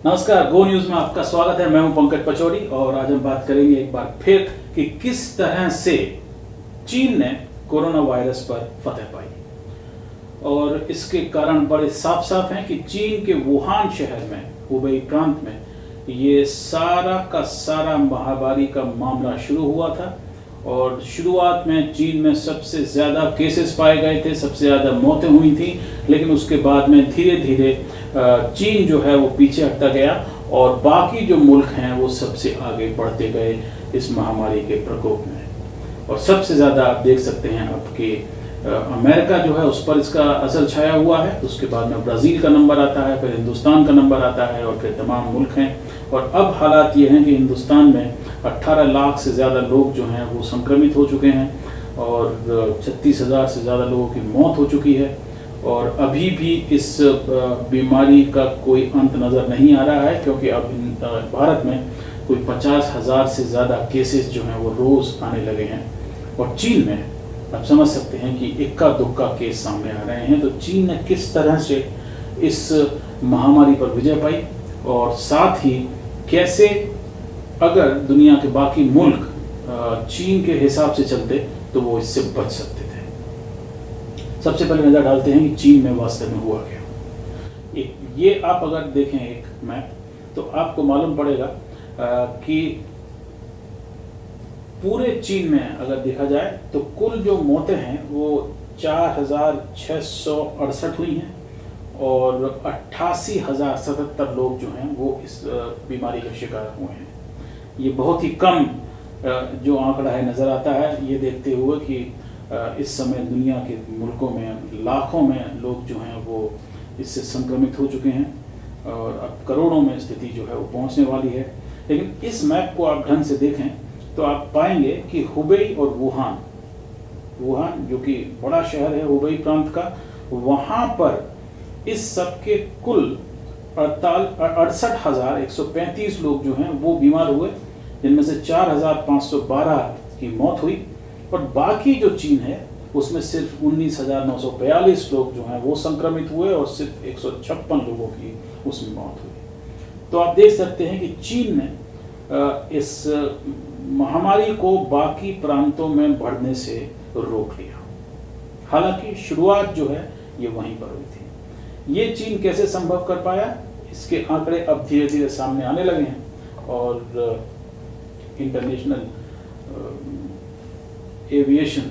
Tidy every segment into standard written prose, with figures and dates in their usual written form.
नमस्कार, गो न्यूज में आपका स्वागत है। मैं हूं पंकज पचौड़ी और आज हम बात करेंगे एक बार फिर कि किस तरह से चीन ने कोरोना वायरस पर फतह पाई। और इसके कारण बड़े साफ साफ हैं कि चीन के वुहान शहर में, हुबेई प्रांत में ये सारा का सारा महामारी का मामला शुरू हुआ था। और शुरुआत में चीन में सबसे ज़्यादा केसेस पाए गए थे, सबसे ज़्यादा मौतें हुई थी, लेकिन उसके बाद में धीरे धीरे चीन जो है वो पीछे हटता गया और बाकी जो मुल्क हैं वो सबसे आगे बढ़ते गए इस महामारी के प्रकोप में। और सबसे ज़्यादा आप देख सकते हैं आपके अमेरिका जो है उस पर इसका असर छाया हुआ है। उसके बाद में ब्राज़ील का नंबर आता है, फिर हिंदुस्तान का नंबर आता है और फिर तमाम मुल्क हैं। और अब हालात ये हैं कि हिंदुस्तान में 18 लाख से ज़्यादा लोग जो हैं वो संक्रमित हो चुके हैं और 36,000 से ज़्यादा लोगों की मौत हो चुकी है। और अभी भी इस बीमारी का कोई अंत नज़र नहीं आ रहा है, क्योंकि अब भारत में कोई 50,000 से ज़्यादा केसेस जो हैं वो रोज़ आने लगे हैं। और चीन में आप समझ सकते हैं कि इक्का दुक्का केस सामने आ रहे हैं। तो चीन ने किस तरह से इस महामारी पर विजय पाई और साथ ही कैसे अगर दुनिया के बाकी मुल्क चीन के हिसाब से चलते तो वो इससे बच सकते थे। सबसे पहले नज़र डालते हैं कि चीन में वास्तव में हुआ क्या। ये आप अगर देखें एक मैप तो आपको मालूम पड़ेगा कि पूरे चीन में अगर देखा जाए तो कुल जो मौतें हैं वो 4,668 हुई हैं और 88,077 लोग जो हैं वो इस बीमारी का शिकार हुए हैं। ये बहुत ही कम जो आंकड़ा है नज़र आता है, ये देखते हुए कि इस समय दुनिया के मुल्कों में लाखों में लोग जो हैं वो इससे संक्रमित हो चुके हैं और अब करोड़ों में स्थिति जो है वो पहुंचने वाली है। लेकिन इस मैप को आप ढंग से देखें तो आप पाएंगे कि हुबेई और वुहान जो कि बड़ा शहर है हुबेई प्रांत का, वहाँ पर इस सब के कुल 68,135 लोग जो हैं वो बीमार हुए, जिनमें से 4,512 की मौत हुई। और बाकी जो चीन है उसमें सिर्फ 19,942 लोग जो हैं वो संक्रमित हुए और सिर्फ 156 लोगों की उसमें मौत हुई। तो आप देख सकते हैं कि चीन ने इस महामारी को बाकी प्रांतों में बढ़ने से रोक लिया। हालांकि शुरुआत जो है ये वहीं पर हुई थी। ये चीन कैसे संभव कर पाया, इसके आंकड़े अब धीरे धीरे सामने आने लगे हैं। और इंटरनेशनल एविएशन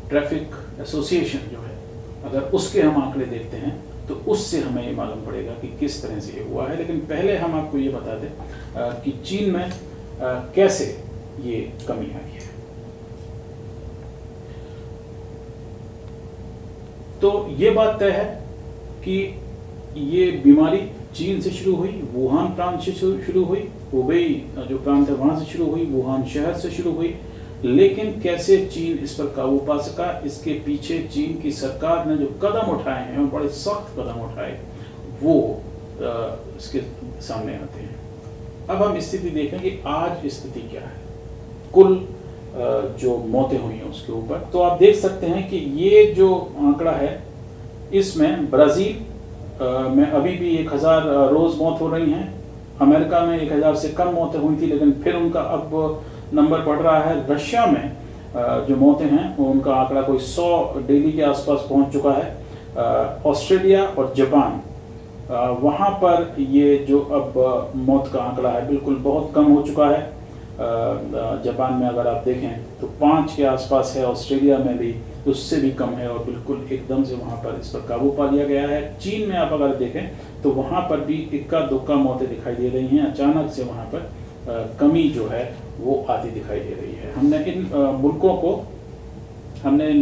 ट्रैफिक एसोसिएशन जो है, अगर उसके हम आंकड़े देखते हैं तो उससे हमें ये मालूम पड़ेगा कि किस तरह से ये हुआ है। लेकिन पहले हम आपको ये बता दें कि चीन में कैसे ये कमी आई है। तो ये बात तय है कि ये बीमारी चीन से शुरू हुई, वुहान प्रांत से शुरू हुई, हुबेई जो प्रांत है वहां से शुरू हुई, वुहान शहर से शुरू हुई। लेकिन कैसे चीन इस पर काबू पा सका, इसके पीछे चीन की सरकार ने जो कदम उठाए हैं, बड़े सख्त कदम उठाए, वो इसके सामने आते हैं। अब हम स्थिति देखें कि आज स्थिति क्या है कुल जो मौतें हुई हैं उसके ऊपर। तो आप देख सकते हैं कि ये जो आंकड़ा है इसमें ब्राज़ील में अभी भी 1,000 रोज़ मौत हो रही हैं। अमेरिका में 1,000 से कम मौतें हुई थी, लेकिन फिर उनका अब नंबर बढ़ रहा है। रशिया में जो मौतें हैं वो उनका आंकड़ा कोई 100 डेली के आसपास पहुंच चुका है। ऑस्ट्रेलिया और जापान, वहाँ पर ये जो अब मौत का आंकड़ा है बिल्कुल बहुत कम हो चुका है। जापान में अगर आप देखें तो 5 के आसपास है, ऑस्ट्रेलिया में भी उससे भी कम है और बिल्कुल एकदम से वहाँ पर इस पर काबू पा लिया गया है। चीन में आप अगर देखें तो वहाँ पर भी इक्का दुक्का मौतें दिखाई दे रही हैं। अचानक से वहाँ पर कमी जो है वो आती दिखाई दे रही है। हमने इन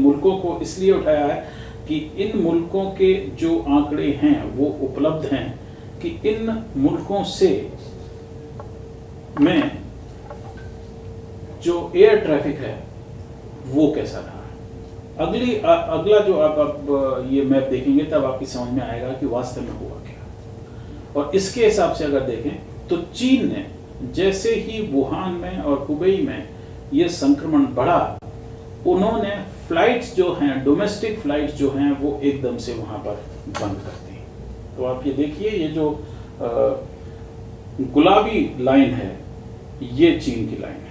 मुल्कों को इसलिए उठाया है कि इन मुल्कों के जो आंकड़े हैं वो उपलब्ध हैं कि इन मुल्कों से में जो एयर ट्रैफिक है वो कैसा रहा है। अगला जो आप ये मैप देखेंगे तब आपकी समझ में आएगा कि वास्तव में हुआ क्या। और इसके हिसाब से अगर देखें तो चीन ने जैसे ही वुहान में और हुबेई में ये संक्रमण बढ़ा, उन्होंने फ्लाइट्स जो हैं, डोमेस्टिक फ्लाइट्स जो हैं वो एकदम से वहाँ पर बंद कर दी। तो आप ये देखिए, ये जो गुलाबी लाइन है, ये चीन की लाइन है।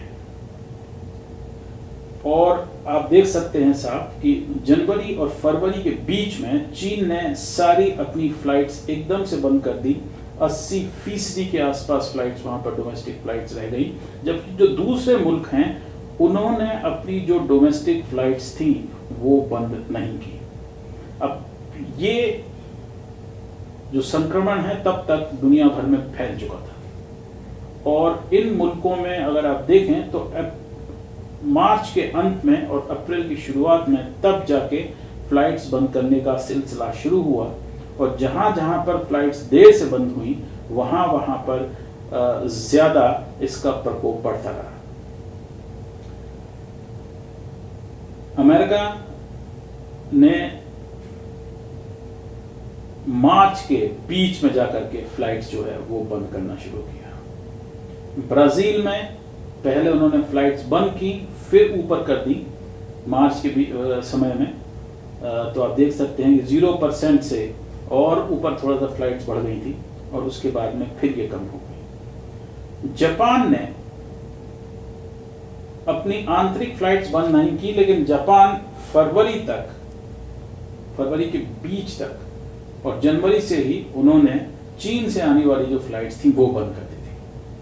और आप देख सकते हैं साहब कि जनवरी और फरवरी के बीच में चीन ने सारी अपनी फ्लाइट्स एकदम से बंद कर दी। 80% के आसपास फ्लाइट्स वहां पर डोमेस्टिक फ्लाइट्स रह गई, जबकि जो दूसरे मुल्क हैं उन्होंने अपनी जो डोमेस्टिक फ्लाइट्स थी वो बंद नहीं की। अब ये जो संक्रमण है तब तक दुनिया भर में फैल चुका था, और इन मुल्कों में अगर आप देखें तो मार्च के अंत में और अप्रैल की शुरुआत में तब जाके फ्लाइट्स बंद करने का सिलसिला शुरू हुआ, और जहां जहां पर फ्लाइट्स देर से बंद हुई वहां वहां पर ज्यादा इसका प्रकोप बढ़ता रहा। अमेरिका ने मार्च के बीच में जाकर के फ्लाइट्स जो है वो बंद करना शुरू किया। ब्राजील में पहले उन्होंने फ्लाइट्स बंद की, फिर ऊपर कर दी मार्च के समय में। तो आप देख सकते हैं कि 0% से और ऊपर थोड़ा सा फ्लाइट्स बढ़ गई थी, और उसके बाद में फिर ये कम हो गई। जापान ने अपनी आंतरिक फ्लाइट्स बंद नहीं की, लेकिन जापान फरवरी के बीच तक और जनवरी से ही उन्होंने चीन से आने वाली जो फ्लाइट्स थी वो बंद कर दी थी।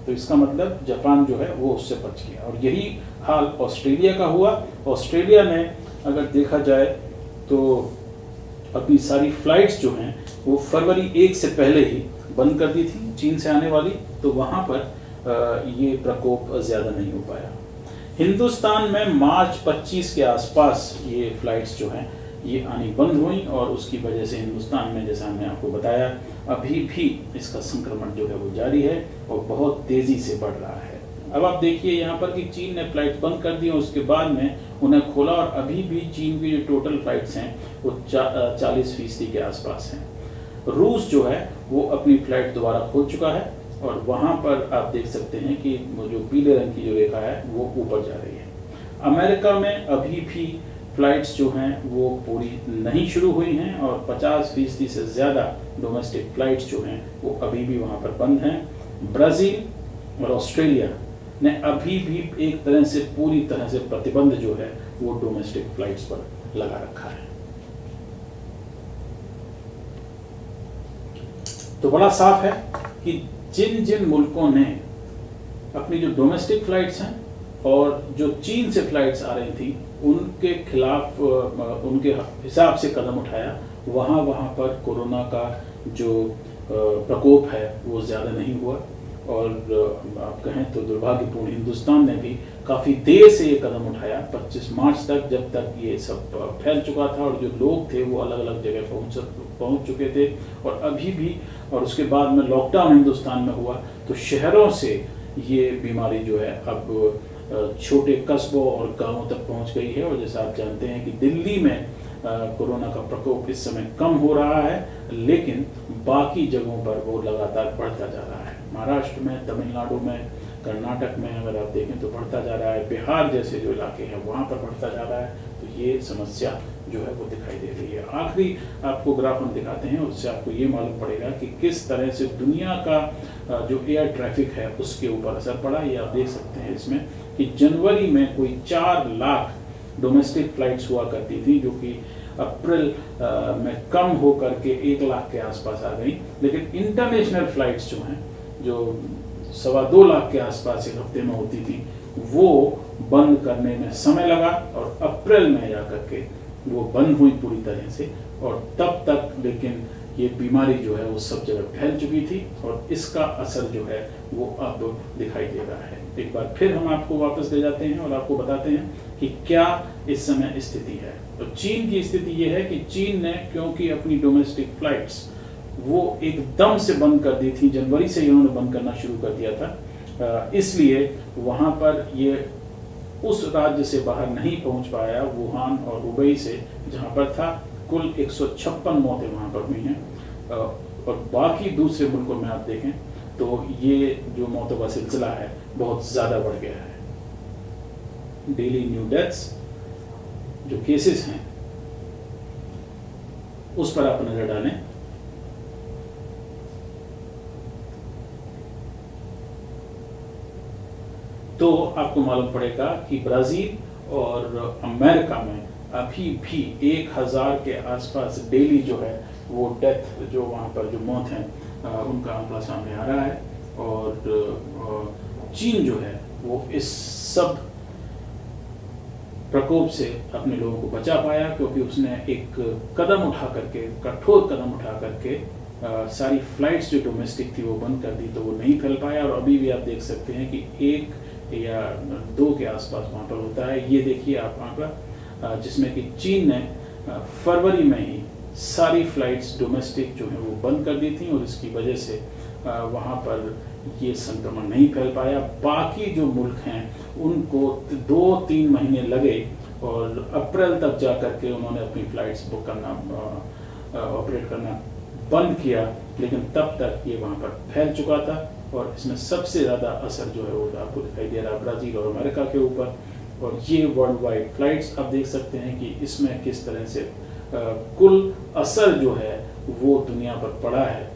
तो इसका मतलब जापान जो है वो उससे बच गया। और यही हाल ऑस्ट्रेलिया का हुआ। ऑस्ट्रेलिया ने अगर देखा जाए तो अपनी सारी फ्लाइट्स जो हैं वो फरवरी 1 से पहले ही बंद कर दी थी चीन से आने वाली, तो वहां पर ये प्रकोप ज्यादा नहीं हो पाया। हिंदुस्तान में मार्च 25 के आसपास ये फ्लाइट्स जो हैं ये आनी बंद हुई, और उसकी वजह से हिंदुस्तान में, जैसा हमने आपको बताया, अभी भी इसका संक्रमण जो है वो जारी है और बहुत तेजी से बढ़ रहा है। अब आप देखिए यहाँ पर कि चीन ने फ्लाइट बंद कर दी और उसके बाद में उन्हें खोला, और अभी भी चीन की जो टोटल फ्लाइट्स हैं वो 40% के आसपास हैं। रूस जो है वो अपनी फ्लाइट दोबारा खोल चुका है, और वहां पर आप देख सकते हैं कि वो जो पीले रंग की जो रेखा है वो ऊपर जा रही है। अमेरिका में अभी भी फ्लाइट्स जो हैं वो पूरी नहीं शुरू हुई हैं, और 50% से ज़्यादा डोमेस्टिक फ्लाइट्स जो हैं वो अभी भी वहाँ पर बंद हैं। ब्राज़ील और ऑस्ट्रेलिया ने अभी भी एक तरह से पूरी तरह से प्रतिबंध जो है वो डोमेस्टिक फ्लाइट्स पर लगा रखा है। तो बड़ा साफ है कि जिन जिन मुल्कों ने अपनी जो डोमेस्टिक फ्लाइट्स हैं और जो चीन से फ्लाइट्स आ रही थी उनके खिलाफ, उनके हिसाब से कदम उठाया, वहाँ वहाँ पर कोरोना का जो प्रकोप है वो ज़्यादा नहीं हुआ। और आप कहें तो दुर्भाग्यपूर्ण हिंदुस्तान ने भी काफ़ी देर से ये कदम उठाया, 25 मार्च तक, जब तक ये सब फैल चुका था और जो लोग थे वो अलग अलग जगह पहुंच चुके थे। और अभी भी, और उसके बाद में लॉकडाउन हिंदुस्तान में हुआ तो शहरों से ये बीमारी जो है अब छोटे कस्बों और गांवों तक पहुंच गई है। और जैसा आप जानते हैं कि दिल्ली में कोरोना का प्रकोप इस समय कम हो रहा है, लेकिन बाकी जगहों पर वो लगातार बढ़ता जा रहा है। महाराष्ट्र में, तमिलनाडु में, कर्नाटक में अगर आप देखें तो बढ़ता जा रहा है। बिहार जैसे जो इलाके हैं वहाँ पर बढ़ता जा रहा है। तो ये समस्या जो है वो दिखाई दे रही है। आखिरी आपको ग्राफ हम दिखाते हैं, उससे आपको ये मालूम पड़ेगा कि किस तरह से दुनिया का जो एयर ट्रैफिक है उसके ऊपर असर पड़ा। ये आप देख सकते हैं इसमें कि जनवरी में कोई 4 लाख डोमेस्टिक फ्लाइट्स हुआ करती थी, जो कि अप्रैल में कम हो करके 1 लाख के आसपास आ गई। लेकिन इंटरनेशनल फ्लाइट्स जो हैं, जो 2.25 लाख के आसपास एक हफ्ते में होती थी, वो बंद करने में समय लगा, और अप्रैल में जाकर के वो बंद हुई पूरी तरह से। और तब तक लेकिन ये बीमारी जो है वो सब जगह फैल चुकी थी, और इसका असर जो है वो अब दिखाई दे रहा है। एक बार फिर हम आपको वापस ले जाते हैं और आपको बताते हैं कि क्या इस समय स्थिति है। तो चीन की स्थिति ये है कि चीन ने, क्योंकि अपनी डोमेस्टिक फ्लाइट्स वो एकदम से बंद कर दी थी, जनवरी से इन्होंने बंद करना शुरू कर दिया था, इसलिए वहाँ पर ये उस राज्य से बाहर नहीं पहुँच पाया, वुहान और हुबेई से, जहाँ पर था। कुल 156 मौतें वहाँ पर हुई हैं, और बाकी दूसरे मुल्कों में आप देखें तो ये जो मौतों का सिलसिला है बहुत ज़्यादा बढ़ गया है। डेली न्यू डेथ्स जो केसेस हैं उस पर आप नज़र डालें। तो आपको मालूम पड़ेगा कि ब्राज़ील और अमेरिका में अभी भी 1000 के आसपास डेली जो है वो डेथ, जो वहाँ पर जो मौत है उनका आंकड़ा सामने आ रहा है। और चीन जो है वो इस सब प्रकोप से अपने लोगों को बचा पाया, क्योंकि उसने एक कदम उठा करके, कठोर कदम उठा करके सारी फ्लाइट्स जो डोमेस्टिक थी वो बंद कर दी, तो वो नहीं फैल पाया। और अभी भी आप देख सकते हैं कि 1 या 2 के आसपास वहाँ पर होता है। ये देखिए आप आंकड़ा, जिसमें कि चीन ने फरवरी में ही सारी फ्लाइट्स डोमेस्टिक जो है वो बंद कर दी थी, और इसकी वजह से वहाँ पर ये संक्रमण नहीं फैल पाया। बाकी जो मुल्क हैं उनको 2-3 महीने लगे, और अप्रैल तक जा करके उन्होंने अपनी फ्लाइट्स बुक करना, ऑपरेट करना बंद किया, लेकिन तब तक ये वहाँ पर फैल चुका था। और इसमें सबसे ज़्यादा असर जो है वो आपको दिखाई दे रहा ब्राज़ील और अमेरिका के ऊपर। और ये वर्ल्ड वाइड फ्लाइट्स आप देख सकते हैं कि इसमें किस तरह से कुल असर जो है वो दुनिया पर पड़ा है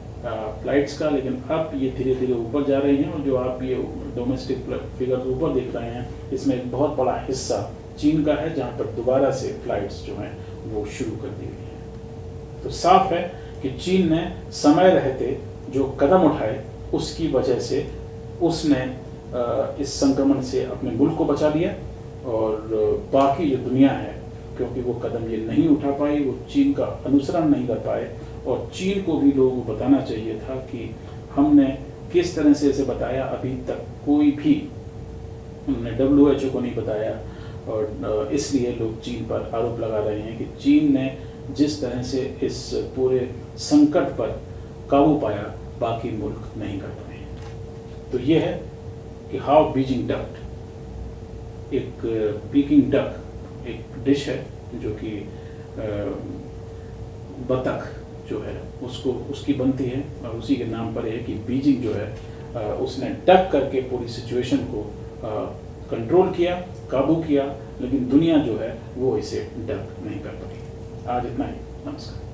फ्लाइट्स का। लेकिन अब ये धीरे धीरे ऊपर जा रही हैं, और जो आप ये डोमेस्टिक फिगर ऊपर देख रहे हैं, इसमें एक बहुत बड़ा हिस्सा चीन का है, जहाँ पर दोबारा से फ्लाइट्स जो हैं वो शुरू कर दी गई हैं। तो साफ है कि चीन ने समय रहते जो कदम उठाए उसकी वजह से उसने इस संक्रमण से अपने मुल्क को बचा लिया, और बाकी जो दुनिया है, क्योंकि वो कदम ये नहीं उठा पाई, वो चीन का अनुसरण नहीं कर पाए। और चीन को भी लोगों को बताना चाहिए था कि हमने किस तरह से इसे बताया, अभी तक कोई भी उन्होंने WHO को नहीं बताया। और इसलिए लोग चीन पर आरोप लगा रहे हैं कि चीन ने जिस तरह से इस पूरे संकट पर काबू पाया, बाकी मुल्क नहीं कर पाए। तो ये है कि हाउ बीजिंग डक्ड, एक पीकिंग डक एक डिश है जो कि बतख जो है उसको उसकी बनती है, और उसी के नाम पर है कि बीजिंग जो है उसने डक करके पूरी सिचुएशन को कंट्रोल किया, काबू किया, लेकिन दुनिया जो है वो इसे डक नहीं कर पाई। आज इतना ही, नमस्कार।